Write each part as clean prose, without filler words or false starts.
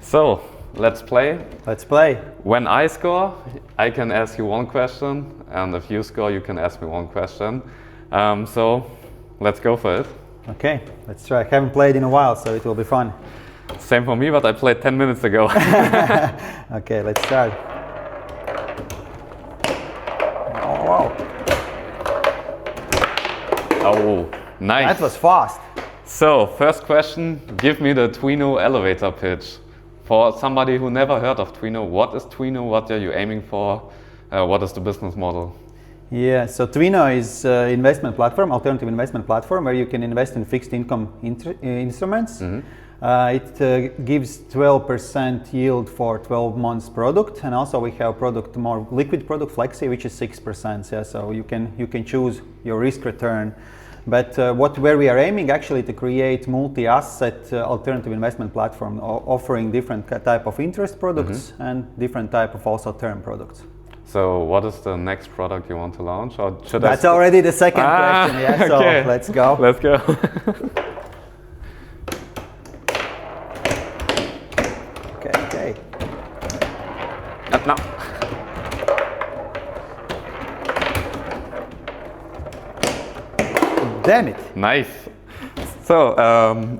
So, let's play. Let's play. When I score, I can ask you one question, and if you score, you can ask me one question. So, let's go for it. Okay, let's try. I haven't played in a while, so it will be fun. Same for me, but I played 10 minutes ago. Okay, let's start. Oh, wow. Oh, nice. That was fast. So, first question, give me the Twino elevator pitch. For somebody who never heard of Twino, what is Twino? What are you aiming for? What is the business model? Yeah, so Twino is an investment platform, alternative investment platform, where you can invest in fixed income instruments. Mm-hmm. It gives 12% yield for 12 months product, and also we have product, more liquid product, Flexi, which is 6%. Yeah, so you can choose your risk return. But where we are aiming actually to create multi-asset alternative investment platform, offering different type of interest products and different type of also term products. So what is the next product you want to launch? Or should That's already the second question, yeah, so okay. Let's go. Let's go. Okay. No. Damn it. Nice. So,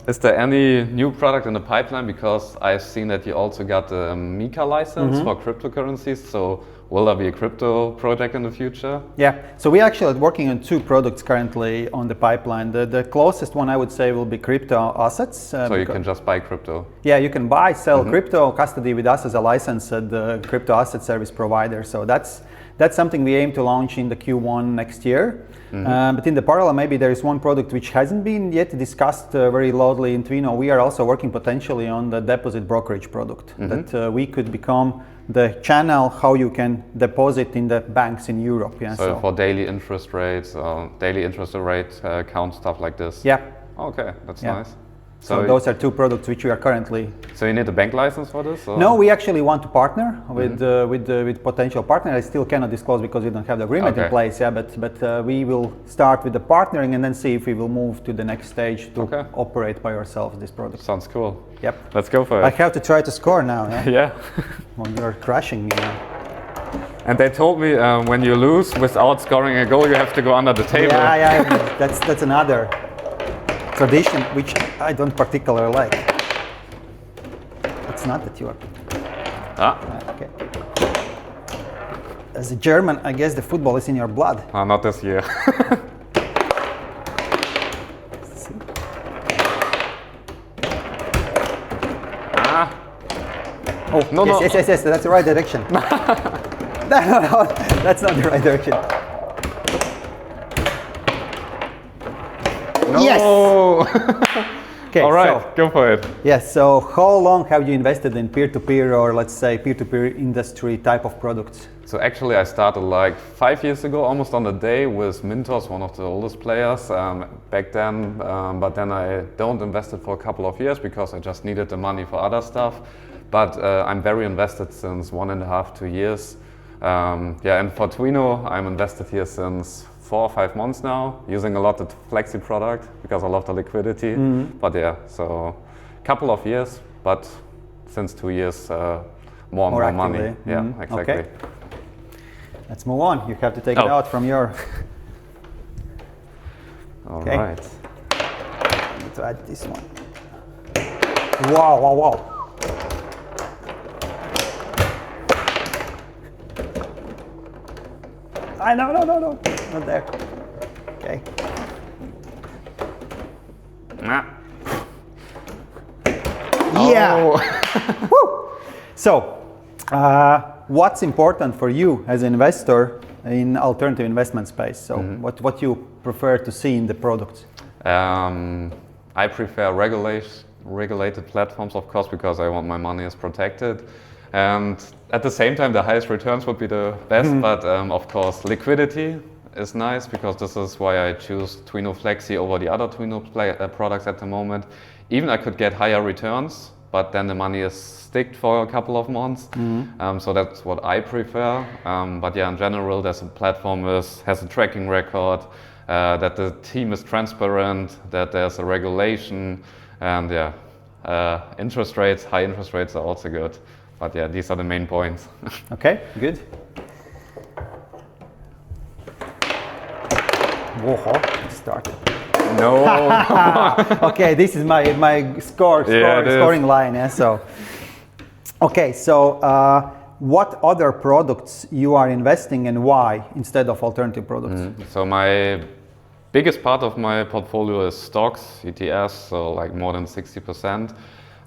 is there any new product in the pipeline? Because I've seen that you also got a MiCA-License for cryptocurrencies. So, will there be a crypto project in the future? Yeah, so we actually are working on two products currently on the pipeline. The closest one I would say will be crypto assets. So you can just buy crypto? Yeah, you can buy, sell crypto, custody with us as a licensed crypto asset service provider. So that's something we aim to launch in the Q1 next year. But in the parallel, maybe there is one product which hasn't been yet discussed very loudly in Twino. We are also working potentially on the deposit-brokerage product, that we could become the channel how you can deposit in the banks in Europe. Yeah, so for daily interest rates, daily interest rate account, stuff like this? Yeah. Okay, that's yeah. nice. So those are two products which we are currently. So you need a bank license for this? Or? No, we actually want to partner with potential partner. I still cannot disclose because we don't have the agreement in place. Yeah, but we will start with the partnering and then see if we will move to the next stage to operate by ourselves this product. Sounds cool. Yep. Let's go for it. I have to try to score now. Yeah. Yeah. Well, you're crushing me now. And they told me when you lose without scoring a goal, you have to go under the table. Yeah. That's another tradition which I don't particularly like. It's not that you are. Okay. As a German, I guess the football is in your blood. Not this year. Oh, no, yes, that's the right direction. No, that's not the right direction. No. Yes. Okay. All right, so, go for it. Yes. So, how long have you invested in peer-to-peer or let's say peer-to-peer industry type of products? So actually, I started like 5 years ago, almost on the day, with Mintos, one of the oldest players back then. But then I don't invested for a couple of years because I just needed the money for other stuff. But I'm very invested since 1.5 to 2 years. Yeah, and for Twino, I'm invested here since 4 or 5 months now, using a lot the Flexi product because I love the liquidity. But yeah, so a couple of years, but since 2 years, more actively. money. Yeah, exactly. Okay. Let's move on. You have to take it out from your. All right. I need to add this one. Wow. No, not there. Okay. Yeah. Oh. Woo. So, what's important for you as an investor in alternative investment space? So, what you prefer to see in the products? I prefer regulated platforms, of course, because I want my money is protected. And at the same time, the highest returns would be the best, but of course, liquidity is nice because this is why I choose Twino Flexi over the other Twino products at the moment. Even I could get higher returns, but then the money is sticked for a couple of months. So that's what I prefer. But yeah, in general, there's a platform has a tracking record, that the team is transparent, that there's a regulation, and yeah, interest rates, high interest rates are also good. But yeah, these are the main points. Okay, good. Whoa, started. No. Okay, this is my scoring line. Yeah, so. Okay, so what other products you are investing and why instead of alternative products? So my biggest part of my portfolio is stocks, ETFs, so like more than 60%.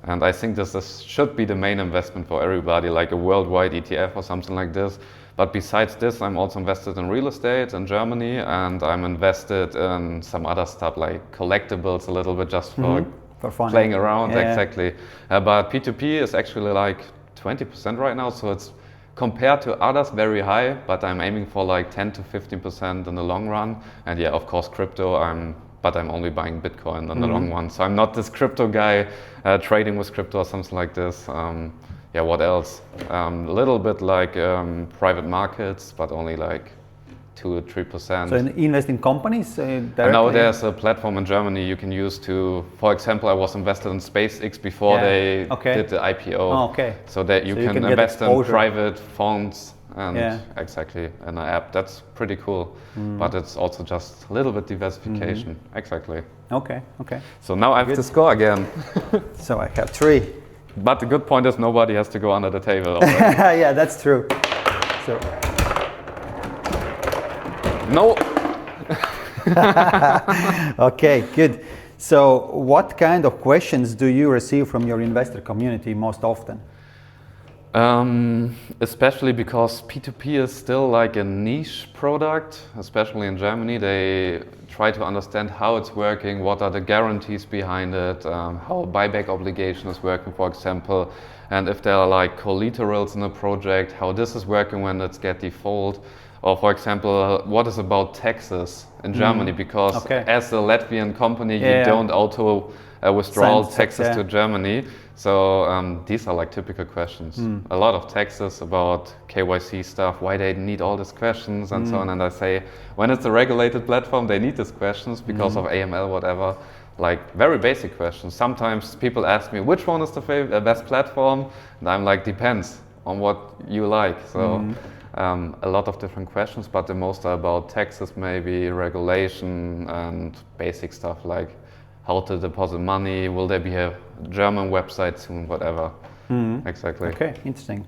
And I think this should be the main investment for everybody, like a worldwide ETF or something like this. But besides this, I'm also invested in real estate in Germany, and I'm invested in some other stuff like collectibles a little bit just for fun. Playing around, exactly. But P2P is actually like 20% right now, so it's compared to others very high, but I'm aiming for like 10 to 15% in the long run. And yeah, of course, crypto, but I'm only buying Bitcoin in the long run. So I'm not this crypto guy trading with crypto or something like this. Yeah, what else? A little bit like private markets, but only like 2 or 3%. So invest in companies directly? And now there's a platform in Germany you can use to, for example, I was invested in SpaceX before they did the IPO. Oh, okay. So that you can invest in private funds and exactly in an app. That's pretty cool. But it's also just a little bit diversification. Exactly. Okay. So now I have to score again. So I have 3. But the good point is nobody has to go under the table. Yeah, that's true. So. No. Okay, good. So what kind of questions do you receive from your investor community most often? Especially because P2P is still like a niche product, especially in Germany. They try to understand how it's working, what are the guarantees behind it, how buyback obligation is working, for example, and if there are like collaterals in a project, how this is working when it's get default. Or for example, what is about taxes in Germany? Because as a Latvian company, you don't auto withdraw taxes to Germany. So these are like typical questions. A lot of taxes about KYC stuff, why they need all these questions and so on. And I say, when it's a regulated platform, they need these questions because of AML, whatever. Like very basic questions. Sometimes people ask me, which one is the best platform? And I'm like, depends on what you like. So. A lot of different questions, but the most are about taxes, maybe regulation and basic stuff like how to deposit money, will there be a German website soon, whatever. Exactly. Okay, interesting.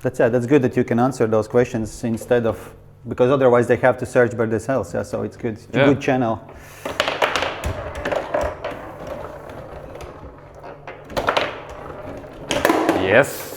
That's good that you can answer those questions instead of, because otherwise they have to search by themselves. Yeah, so it's good. It's a good channel. Yes.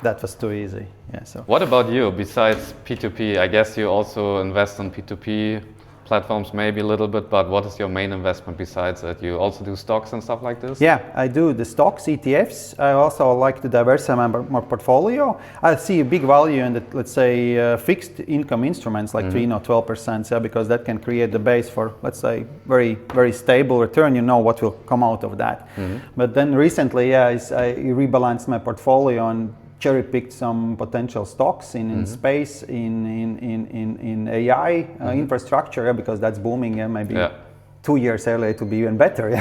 That was too easy. Yeah. So. What about you? Besides P2P, I guess you also invest in P2P platforms, maybe a little bit. But what is your main investment besides that? You also do stocks and stuff like this? Yeah, I do the stocks, ETFs. I also like to diversify my portfolio. I see a big value in the, let's say, fixed income instruments like Twino, 12%, yeah, because that can create the base for, let's say, very, very stable return. You know what will come out of that. But then recently, I rebalanced my portfolio and cherry-picked some potential stocks in space, in AI infrastructure, because that's booming. Maybe 2 years earlier it will be even better.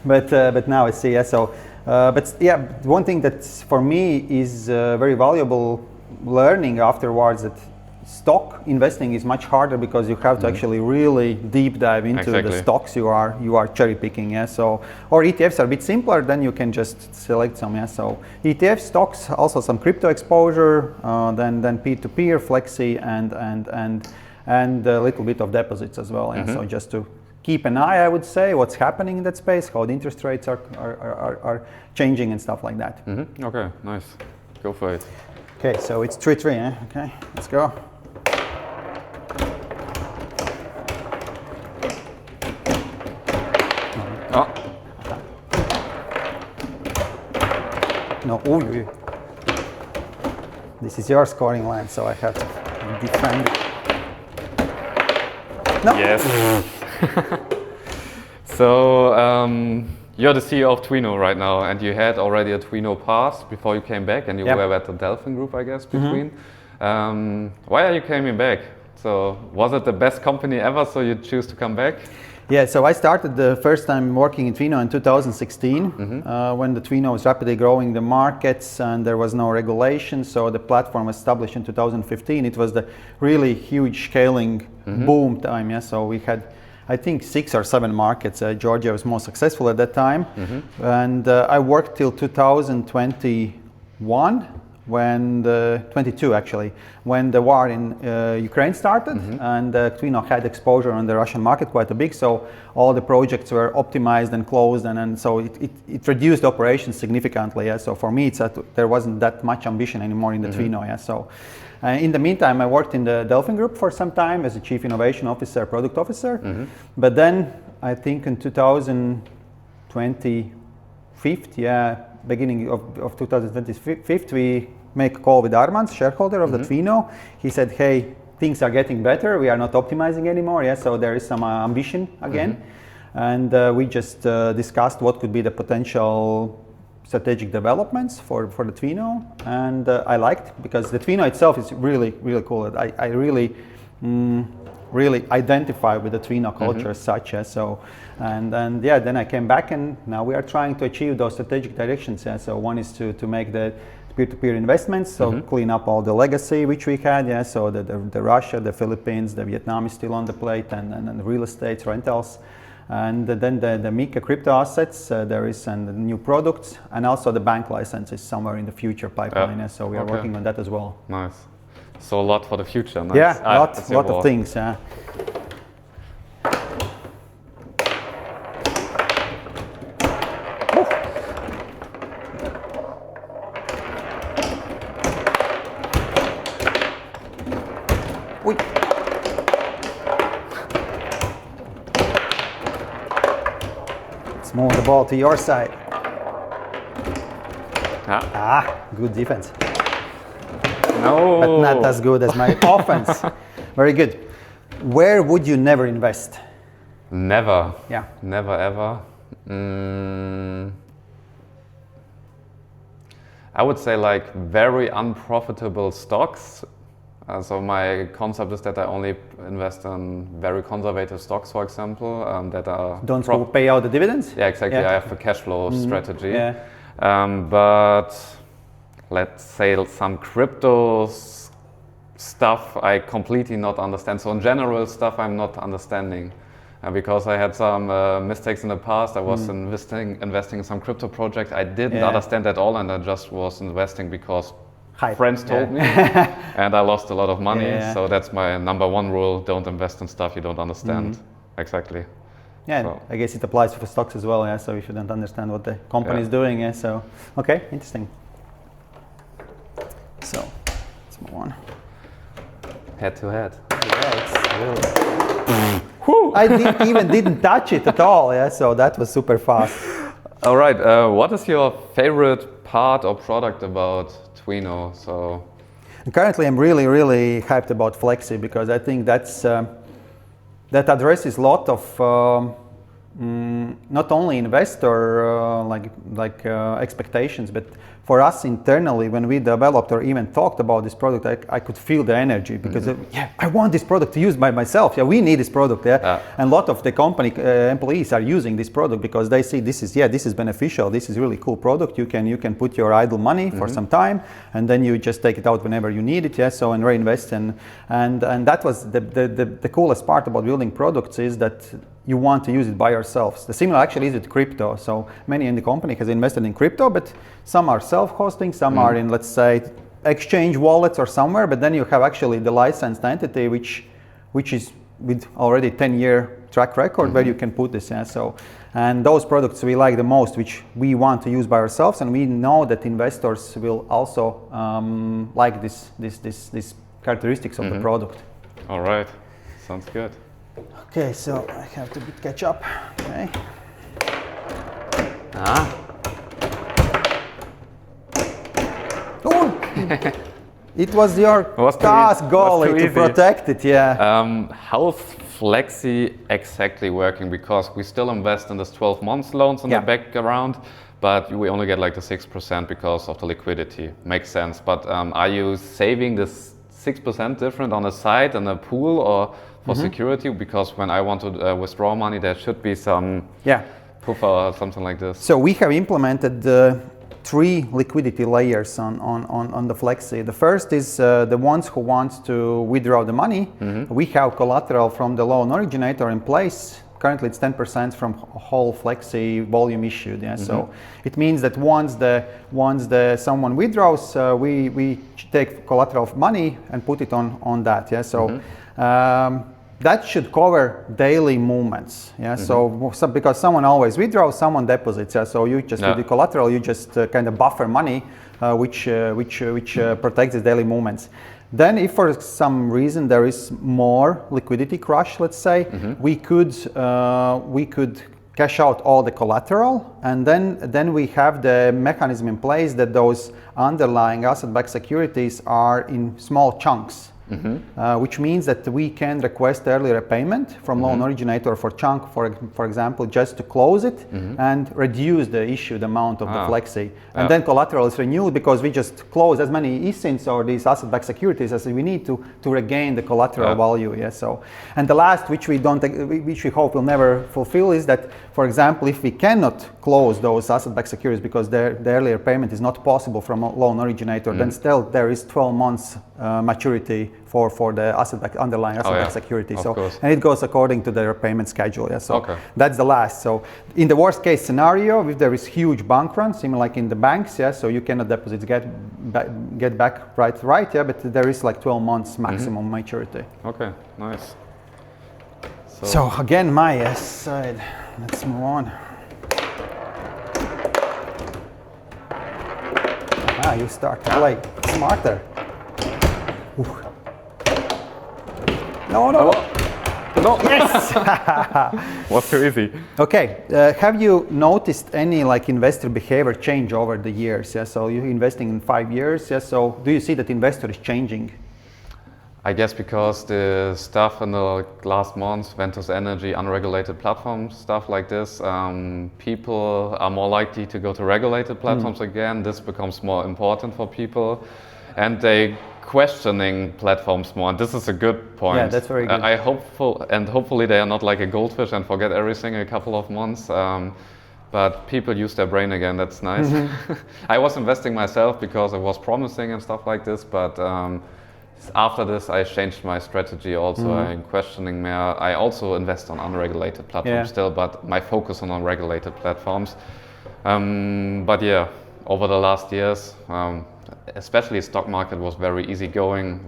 But now I see. So, but yeah, one thing that for me is very valuable learning afterwards, that stock investing is much harder because you have to actually really deep dive into the stocks you are cherry picking. Yeah, so or ETFs are a bit simpler, then you can just select some. Yeah, so ETF stocks, also some crypto exposure, then P2P or Flexi and a little bit of deposits as well. Yeah, so just to keep an eye, I would say, what's happening in that space, how the interest rates are changing and stuff like that. Okay, nice. Go for it. Okay, so it's 3-3. Eh? Okay, let's go. No, ooh. This is your scoring line, so I have to defend it. No. Yes. So you're the CEO of Twino right now, and you had already a Twino past before you came back, and you were at the Delphin Group, I guess, between. Why are you coming back? So was it the best company ever, so you choose to come back? Yeah, so I started the first time working in Twino in 2016, when the Twino was rapidly growing the markets and there was no regulation. So the platform was established in 2015. It was the really huge scaling boom time. Yeah, so we had, I think, 6 or 7 markets. Georgia was most successful at that time, and I worked till 2021. When 22 actually, when the war in Ukraine started, and Twino had exposure on the Russian market quite a big, so all the projects were optimized and closed, and so it reduced operations significantly. Yeah? So for me, it's that there wasn't that much ambition anymore in the Twino. Yeah? So in the meantime, I worked in the Delphin Group for some time as a chief innovation officer, product officer. But then I think in 2025, beginning of 2025, we make a call with Armand, shareholder of the Twino. He said, hey, things are getting better. We are not optimizing anymore. Yeah, so there is some ambition again. And we just discussed what could be the potential strategic developments for the Twino. And I liked, because the Twino itself is really, really cool. I really identify with the Twino culture as such. Yeah, so, and yeah, then I came back, and now we are trying to achieve those strategic directions. Yeah, so one is to make the peer-to-peer investments, so clean up all the legacy which we had. Yeah, so the Russia, the Philippines, the Vietnam is still on the plate, and the real estate rentals, and then the MiCA crypto assets. There is and the new products, and also the bank license is somewhere in the future pipeline. Yeah, so we are working on that as well. Nice. So a lot for the future. Nice. Yeah, lot of things. Yeah. Let's move the ball to your side. Good defense. No. But not as good as my offense. Very good. Where would you never invest? Never. Yeah. Never ever. I would say like very unprofitable stocks. So my concept is that I only invest in very conservative stocks, for example, that are... Don't pay out the dividends? Yeah, exactly. I have a cash flow strategy. Yeah. But let's say some crypto stuff I completely not understand. So in general stuff I'm not understanding. Because I had some mistakes in the past. I was investing in some crypto project. I didn't understand at all, and I just was investing because friends told me, and I lost a lot of money. So that's my #1 rule: don't invest in stuff you don't understand. Exactly. Yeah, so. I guess it applies for stocks as well. Yeah, so you shouldn't understand what the company is doing. Yeah, so okay, interesting. So let's move on. Head to head. Yeah, it's really. I didn't touch it at all. Yeah, so that was super fast. All right. What is your favorite part or product about Twino? So currently, I'm really hyped about Flexi, because I think that addresses a lot of not only investor expectations, but for us internally, when we developed or even talked about this product, I could feel the energy, because I want this product to use by myself. Yeah, we need this product. Yeah, and a lot of the company employees are using this product because they see this is beneficial. This is really cool product. You can put your idle money for some time, and then you just take it out whenever you need it. Yeah, so and reinvest, and that was the coolest part about building products, is that you want to use it by yourselves. The similar actually is with crypto. So many in the company has invested in crypto, but some are self-hosting, some are in, let's say, exchange wallets or somewhere, but then you have actually the licensed entity which is with already 10-year track record where you can put this. Yeah? So, and those products we like the most, which we want to use by ourselves, and we know that investors will also like this characteristics of the product. All right, sounds good. Okay, so I have to catch up. Okay. Oh, it was your task, goalie, to protect it. Yeah. How's Flexi exactly working? Because we still invest in this 12 months loans in the background, but we only get like the 6% because of the liquidity. Makes sense. But are you saving this 6% different on the side in a pool, or for security, because when I want to withdraw money, there should be some puffer or something like this. So we have implemented 3 liquidity layers on the Flexi. The first is the ones who want to withdraw the money. We have collateral from the loan originator in place. Currently it's 10% from whole Flexi volume issued. So it means that once someone withdraws, we take collateral of money and put it on that. So that should cover daily movements. So because someone always withdraws, someone deposits. So you just with the collateral, you just kind of buffer money, which protects the daily movements. Then, if for some reason there is more liquidity crush, let's say, we could cash out all the collateral, and then we have the mechanism in place that those underlying asset-backed securities are in small chunks. Which means that we can request early repayment from loan originator for chunk, for example, just to close it and reduce the issued amount of the Flexi. And then collateral is renewed because we just close as many eSINs or these asset-backed securities as we need to regain the collateral value. So, and the last, which we hope will never fulfill, is that, for example, if we cannot close those asset-backed securities because the early repayment is not possible from a loan originator, then still there is 12 months maturity for the underlying asset-backed security. And it goes according to the repayment schedule. So that's the last. So in the worst case scenario, if there is huge bank run, similar like in the banks, so you cannot deposits get back right, but there is like 12 months maximum maturity. Okay, nice. So again, my side. Let's move on. You start to play smarter. No. Yes. Was too easy. Okay. Have you noticed any investor behavior change over the years? So you're investing in 5 years. So do you see that investor is changing? I guess because the stuff in the last months, Ventus Energy, unregulated platforms, stuff like this, people are more likely to go to regulated platforms again. This becomes more important for people, and they questioning platforms more, and this is a good point. Yeah, that's very good. Hopefully they are not like a goldfish and forget everything in a couple of months. But people use their brain again. That's nice. I was investing myself because it was promising and stuff like this, but after this I changed my strategy also. I'm questioning more. I also invest on unregulated platforms still, but my focus on unregulated platforms. But over the last years, especially stock market was very easygoing.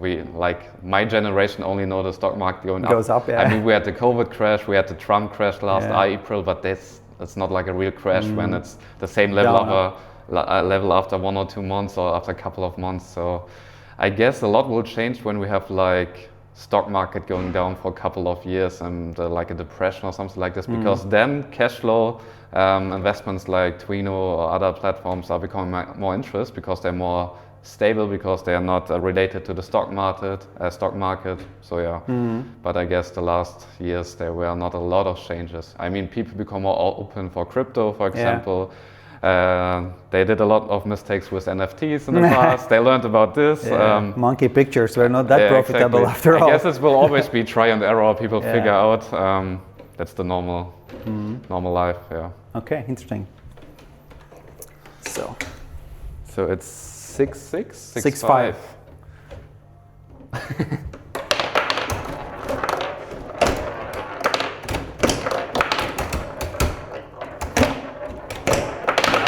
My generation only know the stock market goes up. I mean, we had the COVID crash, we had the Trump crash last April, but it's not like a real crash when it's the same level level after 1 or 2 months or after a couple of months. So I guess a lot will change when we have stock market going down for a couple of years and like a depression or something like this, because then cash flow investments like Twino or other platforms are becoming more interest because they're more stable, because they are not related to the stock market. So but I guess the last years there were not a lot of changes. I mean, people become more open for crypto, for example. They did a lot of mistakes with NFTs in the past. They learned about this. Monkey pictures were not that profitable after all. I guess it will always be try and error. People figure out. That's the normal life. Okay, interesting. So it's 6-6, 6-5.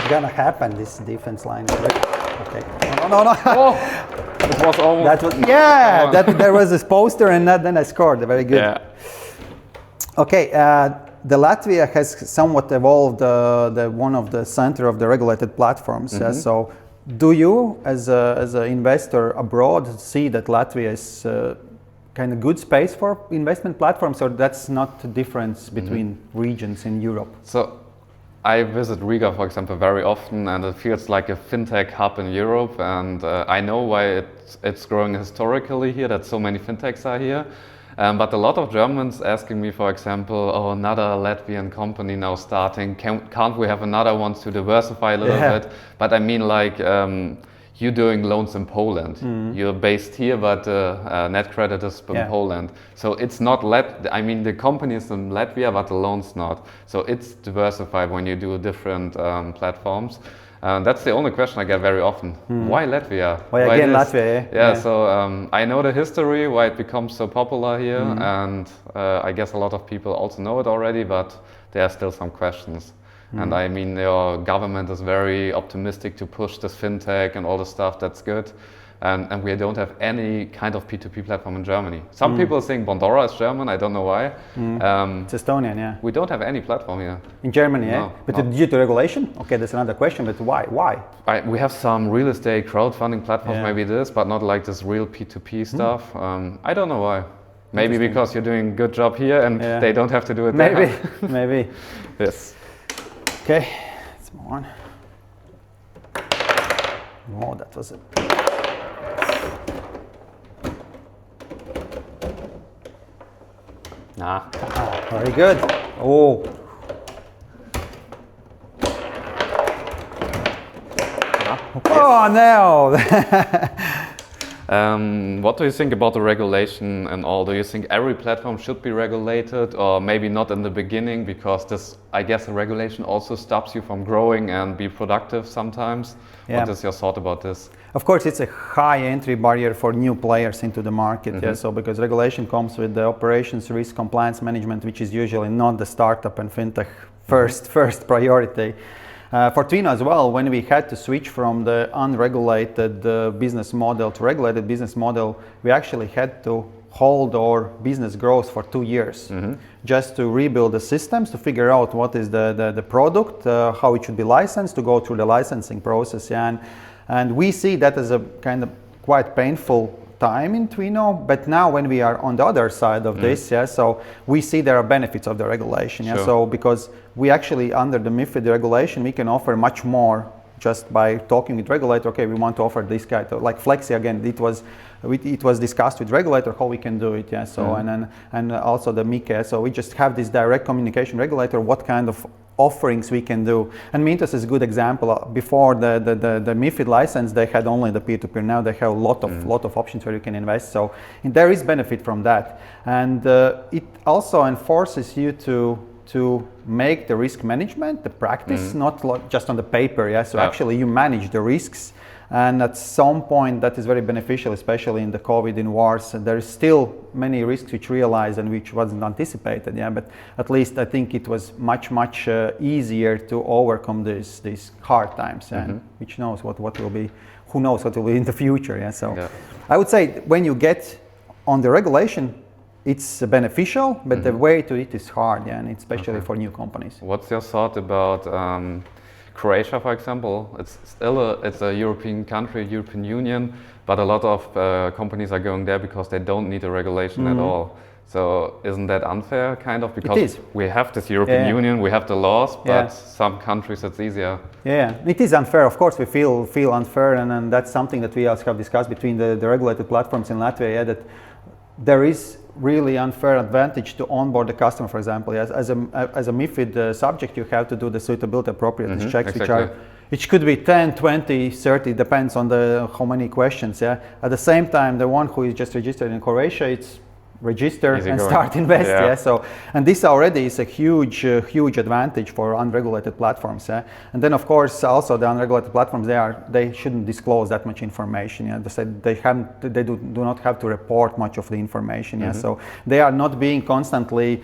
Gonna happen, this defense line. Okay. No. Oh, it was almost. There was this poster, and then I scored. Very good. Yeah. Okay. The Latvia has somewhat evolved the one of the center of the regulated platforms. So, do you, as an investor abroad, see that Latvia is kind of good space for investment platforms, or that's not the difference between regions in Europe? So I visit Riga, for example, very often, and it feels like a fintech hub in Europe. And I know why it's growing historically here, that so many fintechs are here. But a lot of Germans asking me, for example, another Latvian company now starting, can't we have another one to diversify a little bit? But I mean, you're doing loans in Poland. You're based here, but net credit is in Poland. So it's not the company is in Latvia, but the loan's not. So it's diversified when you do different platforms. That's the only question I get very often. Why Latvia? Why again Latvia? Yeah, so I know the history, why it becomes so popular here, and I guess a lot of people also know it already, but there are still some questions. And I mean, your government is very optimistic to push this fintech and all the stuff, that's good. And we don't have any kind of P2P platform in Germany. Some people think Bondora is German, I don't know why. It's Estonian, yeah. We don't have any platform here. In Germany, yeah? No, But due to regulation? Okay, that's another question, but why? We have some real estate crowdfunding platforms, maybe this, but not like this real P2P stuff. I don't know why. Maybe because you're doing a good job here and they don't have to do it there. Maybe. Yes. Okay, let's move on. Oh, that was it. Very good. Oh. Oh no! What do you think about the regulation and all? Do you think every platform should be regulated, or maybe not in the beginning, because this, I guess, the regulation also stops you from growing and be productive sometimes? What is your thought about this? Of course, it's a high entry barrier for new players into the market. So because regulation comes with the operations, risk, compliance management, which is usually not the startup and fintech first priority. For Twino as well, when we had to switch from the unregulated business model to regulated business model, we actually had to hold our business growth for 2 years just to rebuild the systems, to figure out what is the product, how it should be licensed, to go through the licensing process. And we see that as a kind of quite painful time in Twino, but now when we are on the other side of this, so we see there are benefits of the regulation. So because we actually, under the MiFID regulation, we can offer much more just by talking with regulator. Okay, we want to offer this kind of, like Flexi again, it was discussed with regulator how we can do it. So and also the MiCA. So we just have this direct communication regulator, what kind of offerings we can do. And Mintos is a good example. Before the MiFID license, they had only the peer-to-peer. Now they have a lot of options where you can invest. So there is benefit from that. And it also enforces you to make the risk management, the practice, not just on the paper. So actually you manage the risks. And at some point that is very beneficial, especially in the COVID, in wars. There is still many risks which realized and which wasn't anticipated. But at least I think it was much easier to overcome these hard times. And which knows what will be, who knows what will be in the future. So I would say when you get on the regulation, it's beneficial, but the way to it is hard, and especially for new companies. What's your thought about Croatia, for example? It's a European country, European Union, but a lot of companies are going there because they don't need a regulation at all. So isn't that unfair, kind of? Because we have this European Union, we have the laws, but some countries it's easier. It is unfair. Of course, we feel unfair, and that's something that we also have discussed between the regulated platforms in Latvia. That there is really unfair advantage to onboard the customer, for example. As a MiFID subject, you have to do the suitability appropriateness checks, which could be 10, 20, 30, depends on how many questions. At the same time, the one who is just registered in Croatia, it's register and start invest. So, and this already is a huge advantage for unregulated platforms. And then of course also the unregulated platforms, they shouldn't disclose that much information. They do not have to report much of the information. So they are not being constantly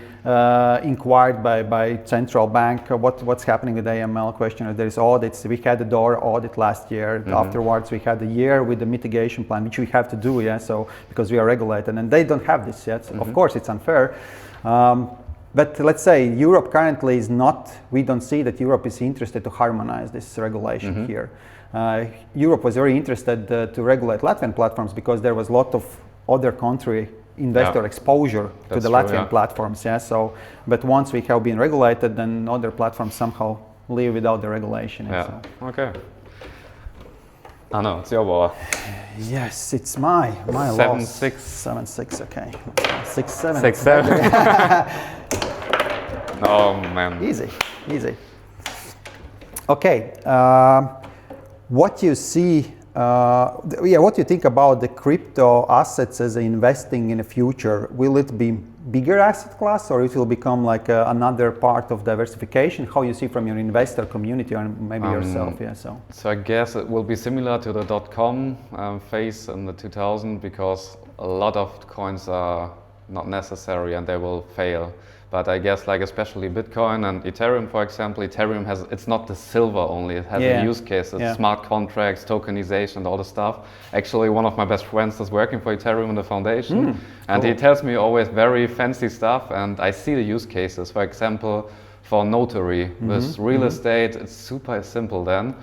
inquired by central bank what's happening with AML question. There is audits. We had the DORA audit last year. Afterwards we had a year with the mitigation plan, which we have to do. So because we are regulated, and they don't have this. Of course, it's unfair. But let's say Europe currently is not, we don't see that Europe is interested to harmonize this regulation here. Europe was very interested to regulate Latvian platforms because there was a lot of other country investor exposure to the Latvian platforms. So, but once we have been regulated, then other platforms somehow live without the regulation. So. Okay. Oh no, it's your ball. Yes, it's my 7-6. 7-6, okay. 6-7. 6-7. Oh man. Easy. Okay. What you see What do you think about the crypto assets as investing in the future? Will it be bigger asset class, or it will become like another part of diversification? How you see from your investor community or maybe yourself? So I guess it will be similar to the .com phase in the 2000, because a lot of coins are not necessary and they will fail. But I guess like especially Bitcoin and Ethereum, for example, Ethereum it's not the silver only, it has a use case, it's smart contracts, tokenization, all the stuff. Actually, one of my best friends is working for Ethereum in the foundation, and he tells me always very fancy stuff, and I see the use cases. For example, for notary, with real estate, it's super simple then.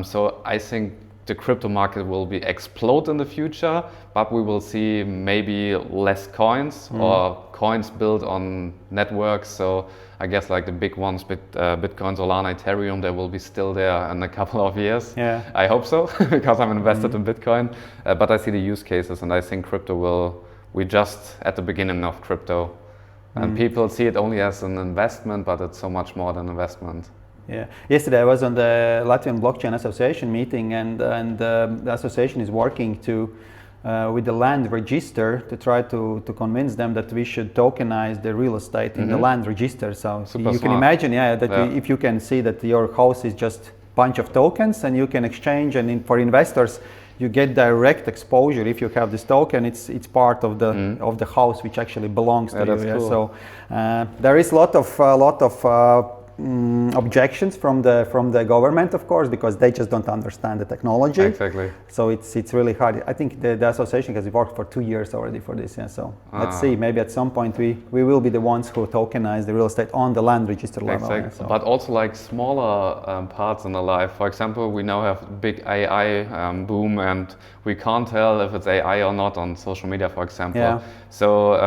So I think the crypto market will explode in the future, but we will see maybe less coins or coins built on networks. So I guess like the big ones, Bitcoin, Solana, Ethereum, they will be still there in a couple of years. I hope so, because I'm invested in Bitcoin. But I see the use cases, and I think we're just at the beginning of crypto. And people see it only as an investment, but it's so much more than investment. Yeah. Yesterday I was on the Latvian Blockchain Association meeting, and the association is working with the land register to try to convince them that we should tokenize the real estate in the land register. So you can imagine, if you can see that your house is just a bunch of tokens, and you can exchange, and for investors you get direct exposure. If you have this token, it's part of the house which actually belongs to you. That's cool. So there is a lot of objections from the government, of course, because they just don't understand the technology. Exactly. So it's really hard. I think the association has worked for 2 years already for this. So let's see. Maybe at some point we will be the ones who tokenize the real estate on the land register level. Exactly. So. But also like smaller parts in the life. For example, we now have big AI boom, and we can't tell if it's AI or not on social media, for example. So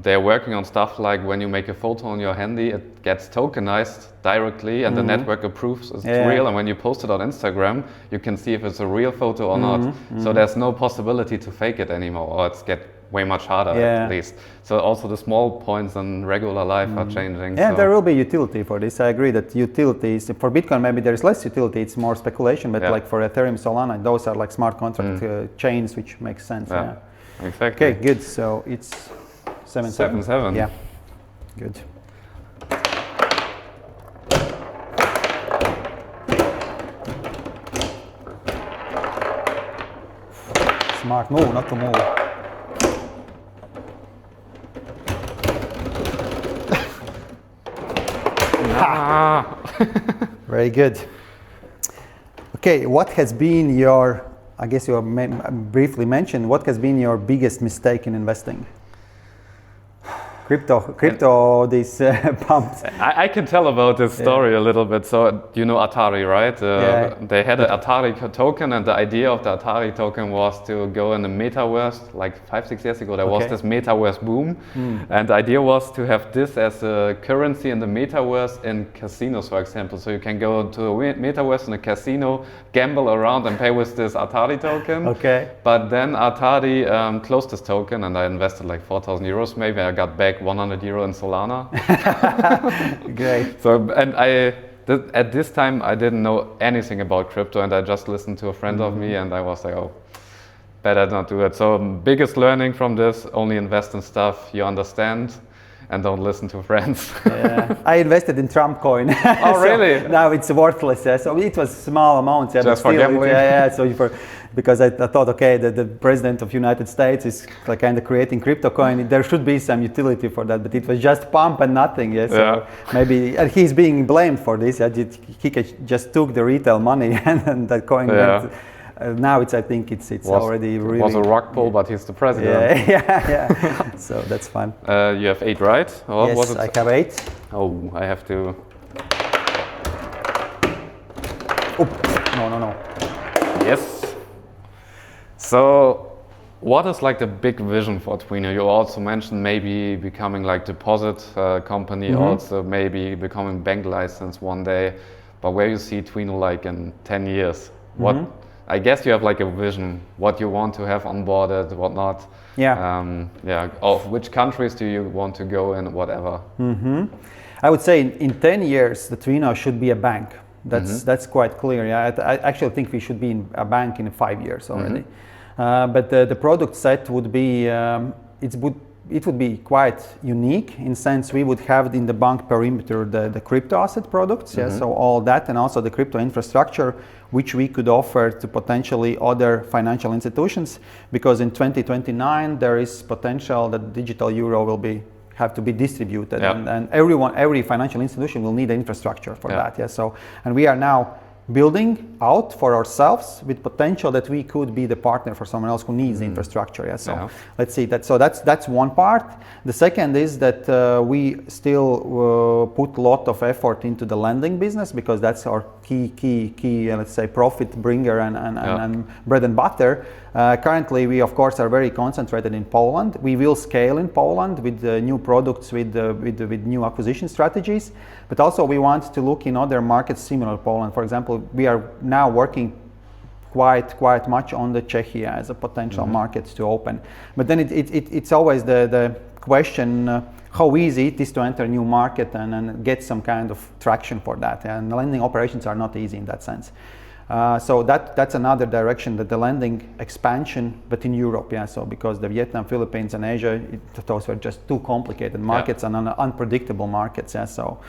they're working on stuff like when you make a photo on your handy, it gets tokenized directly, and the network approves it's real, and when you post it on Instagram, you can see if it's a real photo or not. So there's no possibility to fake it anymore, or it's get way much harder at least. So also the small points in regular life are changing. Yeah, there will be utility for this. I agree that utilities, for Bitcoin maybe there is less utility, it's more speculation, but like for Ethereum, Solana, those are like smart contract chains, which makes sense. Exactly. Okay, good. So it's 7-7. 7-7. Yeah, good. Smart move, not to move. Very good. Okay, what has been your, I guess you briefly mentioned, what has been your biggest mistake in investing? Crypto, these pumps. I can tell about this story a little bit. So you know Atari, right? They had an Atari token, and the idea of the Atari token was to go in the metaverse. Like 5-6 years ago, there was this metaverse boom, and the idea was to have this as a currency in the metaverse in casinos, for example. So you can go to a metaverse in a casino, gamble around, and pay with this Atari token. But then Atari closed this token, and I invested like 4,000 euros maybe. I got back 100 euro in Solana. Great. So, and at this time I didn't know anything about crypto, and I just listened to a friend of me, and I was like, oh, better not do it. So biggest learning from this: only invest in stuff you understand, and don't listen to friends. I invested in Trump coin. Oh, really? Now it's worthless. So it was small amounts. Just for gambling? So because I thought, okay, the president of United States is like kind of creating crypto coin. There should be some utility for that, but it was just pump and nothing. So maybe, and he's being blamed for this. He just took the retail money and that coin went. Now I think it's already really... It was a rock pull, but he's the president. Yeah. So that's fun. You have 8, right? Or yes, was it? I have 8. Oh, I have to... Oh, no. Yes. So, what is like the big vision for Twino? You also mentioned maybe becoming like deposit company, also maybe becoming bank license one day. But where you see Twino like in 10 years? What? I guess you have like a vision, what you want to have onboarded, what not. Of which countries do you want to go in, whatever. I would say in 10 years, the Twino should be a bank. That's quite clear. Yeah, I actually think we should be in a bank in 5 years already. But the product set would be it would be quite unique in sense we would have in the bank perimeter the crypto asset products, so all that, and also the crypto infrastructure which we could offer to potentially other financial institutions, because in 2029 there is potential that digital euro will have to be distributed, and every financial institution will need infrastructure for that. So, and we are now building out for ourselves with potential that we could be the partner for someone else who needs the infrastructure. So let's see that. So that's one part. The second is that we still put a lot of effort into the lending business, because that's our key let's say profit bringer and bread and butter. Currently we of course are very concentrated in Poland. We will scale in Poland with new products, with new acquisition strategies, but also we want to look in other markets similar to Poland. For example, we are now working quite much on the Czechia as a potential market to open. But then it's always the question how easy it is to enter a new market and get some kind of traction for that. And the lending operations are not easy in that sense. So that's another direction, that the lending expansion, but in Europe, so because the Vietnam, Philippines, and Asia, those were just too complicated markets and unpredictable markets. So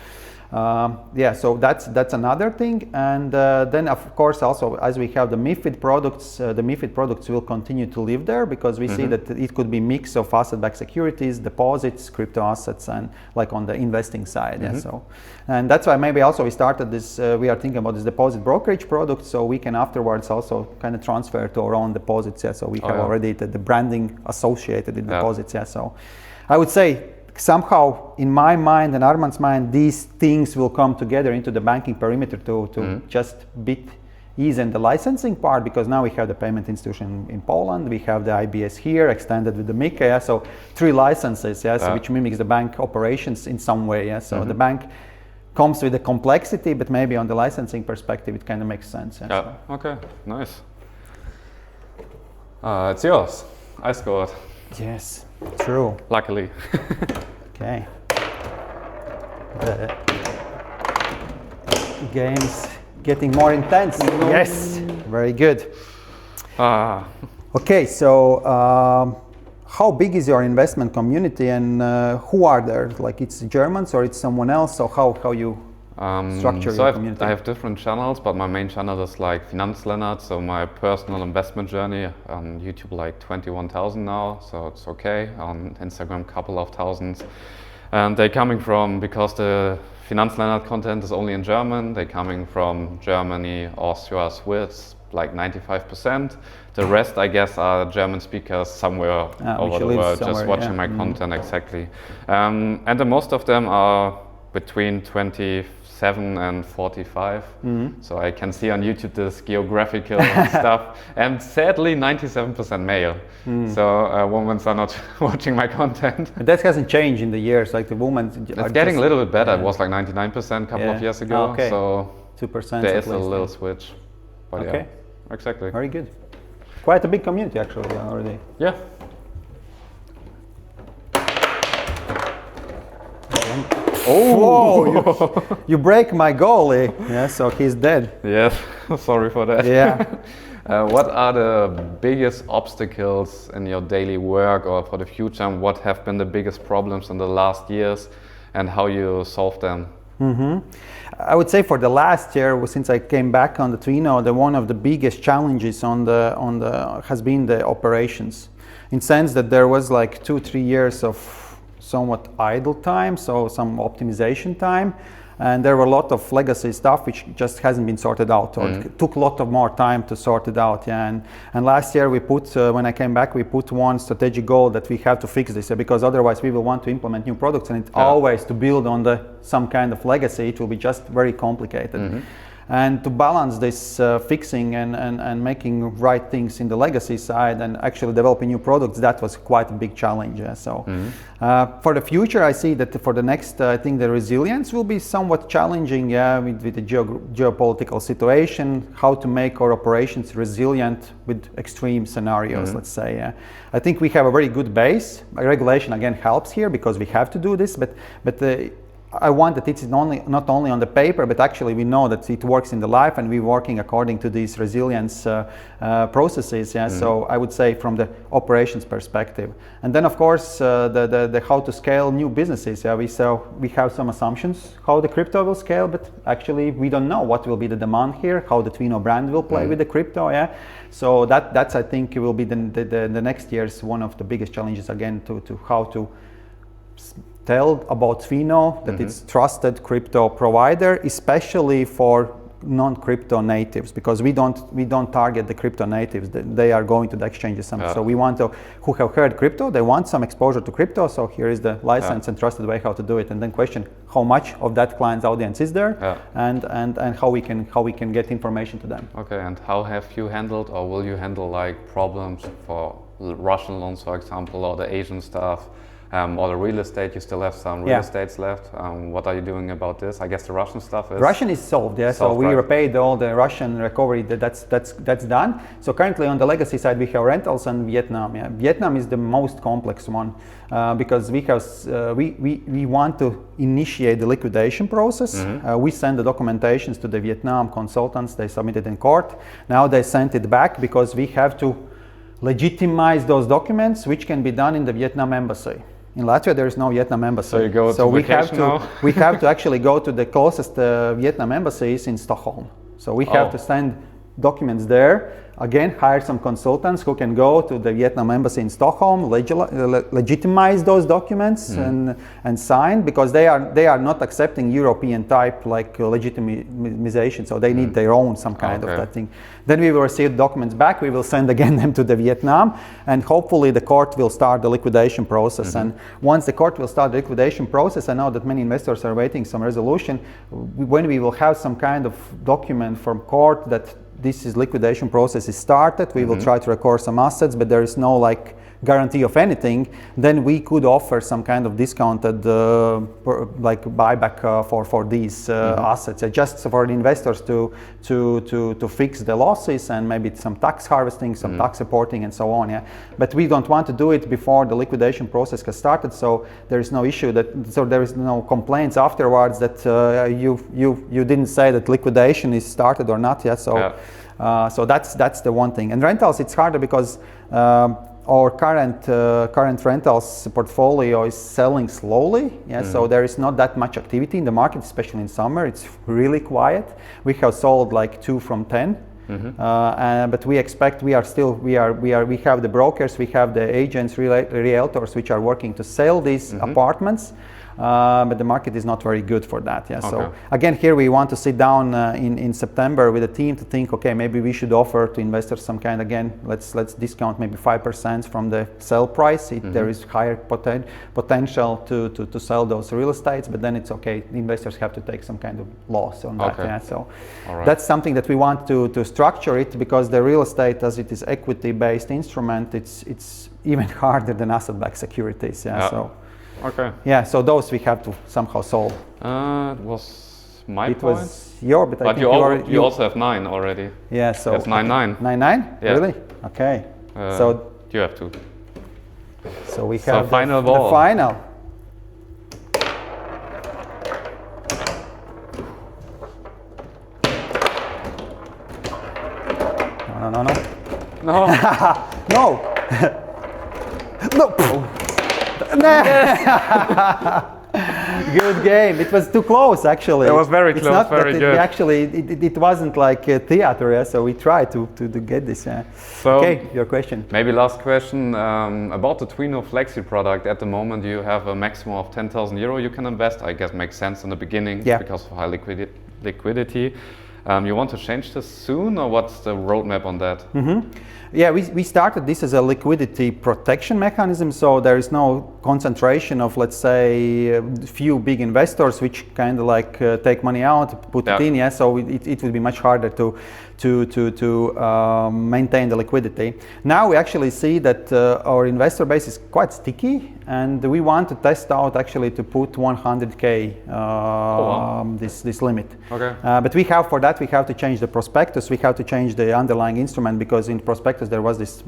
that's another thing. And then of course also as we have the MiFID products will continue to live there, because we see that it could be mix of asset-backed securities, deposits, crypto assets, and like on the investing side. So, and that's why maybe also we started this, we are thinking about this deposit brokerage product, so we can afterwards also kind of transfer to our own deposits. So we have already the branding associated with deposits. So I would say somehow in my mind and Arman's mind, these things will come together into the banking perimeter to just bit ease in the licensing part, because now we have the payment institution in Poland, we have the IBS here extended with the MiCA, so 3 licenses, so which mimics the bank operations in some way. So the bank comes with the complexity, but maybe on the licensing perspective it kind of makes sense. So. Okay, nice. It's yours. I scored. Yes, true. Luckily. Okay. The game's getting more intense. Yes, very good. Okay, so how big is your investment community, and who are there? Like it's Germans or it's someone else? So how you structure your community? I have different channels, but my main channel is like FinanzLennard, so my personal investment journey. On YouTube like 21,000 now, so it's okay. On Instagram couple of thousands. And they're coming from, because the FinanzLennard content is only in German, they're coming from Germany, Austria, Swiss, like 95%. The rest, I guess, are German speakers somewhere over the world, just watching my content, exactly. And the most of them are between 27 and 45. So I can see on YouTube this geographical stuff. And sadly, 97% male. So women are not watching my content. That hasn't changed in the years, like the women It's getting a little bit better. It was like 99% a couple of years ago. So 2% there is a little switch. But exactly. Very good. Quite a big community actually already. Yeah. Oh, whoa, you break my goalie. Yeah, so he's dead. Yes, sorry for that. Yeah. What are the biggest obstacles in your daily work or for the future, and what have been the biggest problems in the last years and how you solve them? I would say for the last year, since I came back on the Twino, one of the biggest challenges has been the operations, in sense that there was like 2-3 years of somewhat idle time, so some optimization time, and there were a lot of legacy stuff which just hasn't been sorted out, or took a lot of more time to sort it out. And last year we put, when I came back, we put one strategic goal that we have to fix this, because otherwise we will want to implement new products, and it's always to build on some kind of legacy. It will be just very complicated. And to balance this fixing and making right things in the legacy side and actually developing new products, that was quite a big challenge. So for the future, I see that for the next, I think the resilience will be somewhat challenging, with the geopolitical situation, how to make our operations resilient with extreme scenarios, let's say. I think we have a very good base. Regulation again helps here because we have to do this, but I want that it's not only on the paper, but actually we know that it works in the life, and we're working according to these resilience processes. Yeah, so I would say from the operations perspective, and then of course the how to scale new businesses. Yeah, we have some assumptions how the crypto will scale, but actually we don't know what will be the demand here, how the Twino brand will play with the crypto. Yeah, so that's I think it will be the next year's one of the biggest challenges again to how to tell about Twino that it's trusted crypto provider, especially for non-crypto natives, because we don't target the crypto natives. They are going to the exchanges. So we want to who have heard crypto, they want some exposure to crypto. So here is the license and trusted way how to do it, and then question how much of that client's audience is there, and how we can get information to them. Okay, and how have you handled, or will you handle like problems for Russian loans, for example, or the Asian stuff? Or the real estate, you still have some real estates left. What are you doing about this? I guess the Russian stuff is... Russian is solved, yeah. So we repaid all the Russian recovery, that's done. So currently on the legacy side, we have rentals and Vietnam. Yeah. Vietnam is the most complex one because we want to initiate the liquidation process. We send the documentations to the Vietnam consultants, they submitted in court. Now they sent it back because we have to legitimize those documents, which can be done in the Vietnam embassy. In Latvia, there is no Vietnam embassy. So you go to we have to actually go to the closest Vietnam embassies in Stockholm. So we have to send documents there. Again, hire some consultants who can go to the Vietnam embassy in Stockholm, legitimize those documents and sign, because they are not accepting European type like legitimization. So they need their own some kind of that thing. Then we will receive documents back. We will send again them to the Vietnam, and hopefully the court will start the liquidation process. And once the court will start the liquidation process, I know that many investors are waiting some resolution. When we will have some kind of document from court that this is liquidation process is started, we will try to record some assets, but there is no like guarantee of anything, then we could offer some kind of discounted like buyback for these assets, just for the investors to fix the losses, and maybe some tax harvesting, some tax reporting, and so on. Yeah, but we don't want to do it before the liquidation process has started, so there is no issue so there is no complaints afterwards that you didn't say that liquidation is started or not yet. So so that's the one thing. And rentals, it's harder because our current rentals portfolio is selling slowly. Yeah, so there is not that much activity in the market, especially in summer. It's really quiet. We have sold like 2 from 10. But we expect we have the brokers, we have the agents, realtors which are working to sell these apartments. But the market is not very good for that. Yeah. So again, here we want to sit down in September with a team to think, okay, maybe we should offer to investors some kind. Again, let's discount maybe 5% from the sell price. There is higher potential to sell those real estates, but then it's okay. The investors have to take some kind of loss on that. Yeah. So that's something that we want to structure it, because the real estate, as it is equity-based instrument, it's even harder than asset-backed securities. Yeah. So. Okay. Yeah, so those we have to somehow solve. It was my point. It was your, but I think you also have 9 already. Yeah, so that's 9-9. 9-9? Yeah. Really? Okay. So you have 2. So we have final ball. The final. No. No. No. Good game. It was too close, actually. It was very close. Not very good. Actually, it wasn't like a theater. Yeah? So we tried to get this. Yeah. So okay, your question. Maybe last question about the Twino Flexi product. At the moment, you have a maximum of 10,000 euro you can invest. I guess makes sense in the beginning because of high liquidity. You want to change this soon, or what's the roadmap on that? Yeah, we started this as a liquidity protection mechanism, so there is no concentration of, let's say, a few big investors which kind of like take money out, put it in. Yeah, so it would be much harder to maintain the liquidity. Now we actually see that our investor base is quite sticky, and we want to test out actually to put 100K this limit. Okay. But we have to change the prospectus. We have to change the underlying instrument, because in prospectus there was this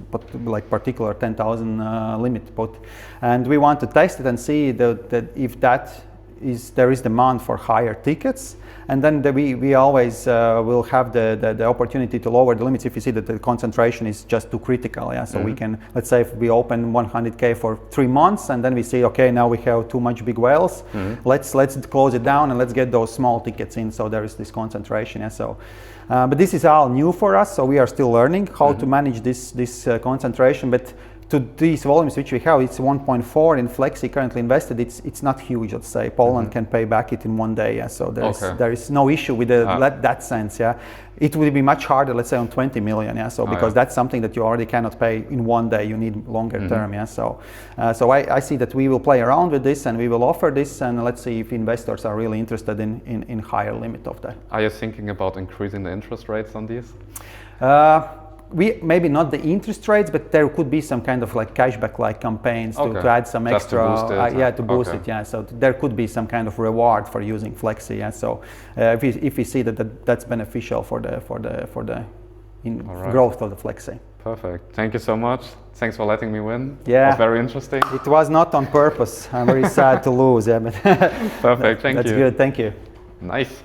like particular 10,000 limit put, and we want to test it and see that if that there is demand for higher tickets, and then we always will have the opportunity to lower the limits if you see that the concentration is just too critical. Yeah, so we can, let's say if we open 100K for 3 months, and then we see, okay, now we have too much big whales. Let's close it down and let's get those small tickets in. So there is this concentration. Yeah, so. But this is all new for us, so we are still learning how to manage this concentration. But to these volumes which we have, it's 1.4 in Flexi currently invested. It's not huge. Let's say Poland can pay back it in 1 day. Yeah, so there is no issue with that sense. Yeah, it will be much harder. Let's say on 20 million. Yeah, so because that's something that you already cannot pay in 1 day. You need longer term. Yeah, so I see that we will play around with this and we will offer this, and let's see if investors are really interested in higher limit of that. Are you thinking about increasing the interest rates on these? We maybe not the interest rates, but there could be some kind of like cashback like campaigns to add some just extra, to boost it. to boost it. Yeah, so there could be some kind of reward for using Flexi. Yeah, so if we see that's beneficial for the growth of the Flexi. Perfect. Thank you so much. Thanks for letting me win. Yeah, it was very interesting. It was not on purpose. I'm very sad to lose. Yeah, but perfect. Thank you. That's good. Thank you. Nice.